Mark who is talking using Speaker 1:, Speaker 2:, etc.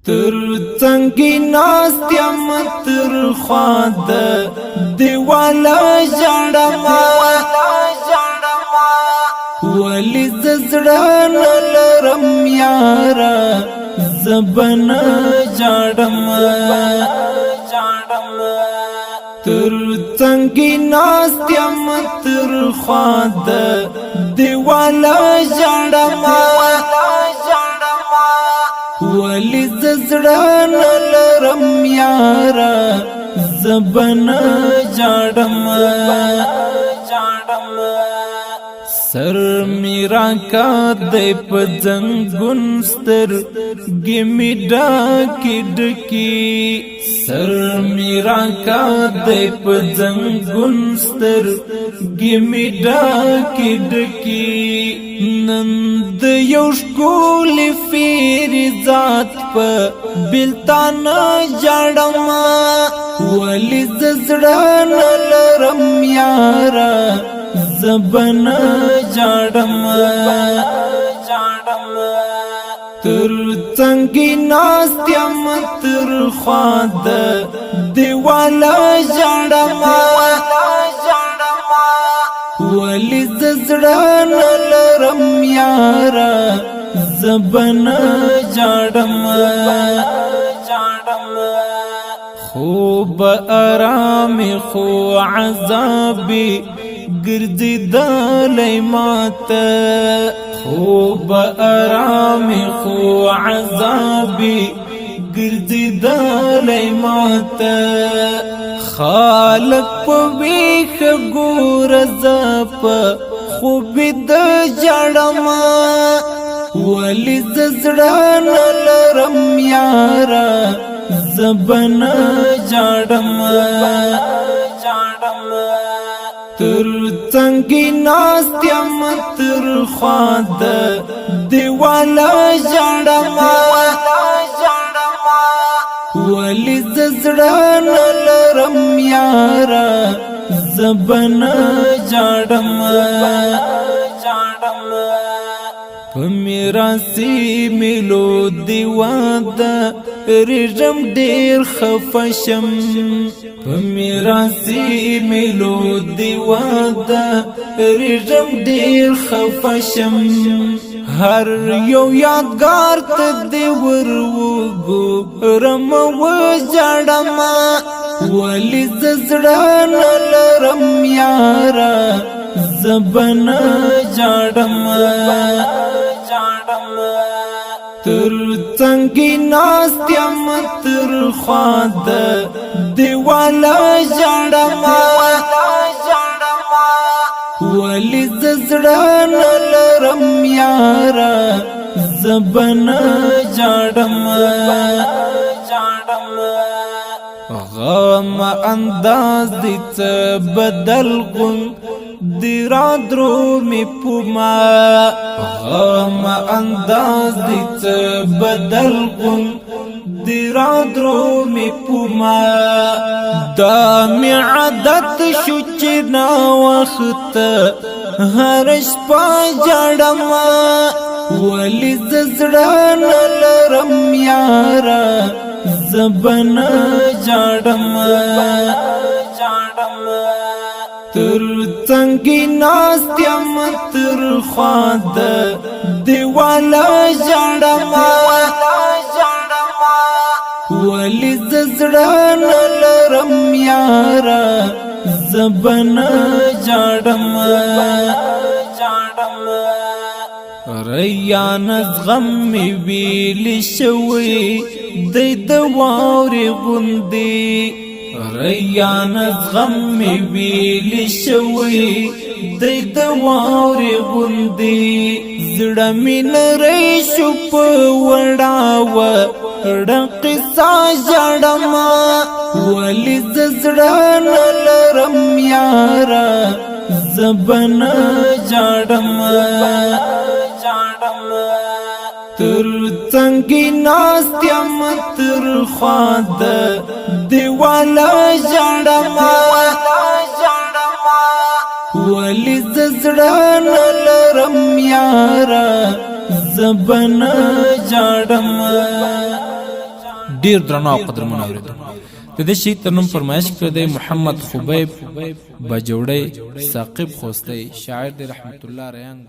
Speaker 1: تر څنګه ناست یم تر خوا د دیواله ژړما ولی زړه نه لرم یاره زبن جاړما تر څنګه ناست یم تر خوا د دیواله ژړما ولی زړه نه لرم یاره زبن جاړما سر میرا کا دی په زنګون سترګې مې ډکې ډکې سر میرا کا دی په زنګون سترګې مې ډکې ډکې نن د یو ښکلي فیري ذات په بېلتان ژاړمه ولې زه زړه نه لرم یاره زبن جاړما تر څنګه ناست یم تر خوا د دیواله ژړما ولې زه زړه نه لرم یاره زبن جاړما خوب آرام خو عذابي ګرځي دلای ماته خوب آرام خو عذابي ګرځي دلای ماته خالق په ویخ ګور زپ خوب د جړما ولی زړه نه لرم یاره زبن جاړما تر څنګه ناست یم تر خوا د دیواله ژړما ولی زړه نه لرم یاره زبن جاړما په میراثي ملو دیواده رژم ډیر خفشم په میراثي ملو دیواده رژم ډیر خفشم هر یو یادګار ته دی ورغورم و جړما ولی زړه نه لرم یاره زبن جاړما تر څنګه ناست یم تر خوا د دیواله ژړما ولی زړه نه لرم یاره زبن جاړما غم انداز دې څه بدل غون دی را درو می پوما غم انداز دی څه بدل غون دی را درو می پوما دا می عادت شو چې نا وخت هر شپه جړما ولی زړه نه لرم یاره زبن جاړما تر څنګه ناست یم تر خوا د دیواله ژړما ولی زړه نه لرم یاره زبن جاړما ریان غم می ویل شوی د واورې غوندې ریان غم می ویل شوی د واورې غوندې زړه مې نری شو په وړاوه قصه ژړما ولی زړه نه لرم یاره زبن جاړما تر څنګه ناست یم تر خوا د دیواله ژړما ولی زړه نه لرم یاره زبن جاړما ډیر درنو او قدرمن اوریدو د دې شي ترنم فرمایش کړی دی محمد خبیب بجوړی ثاقب خوستی شاعر دی رحمت الله ریان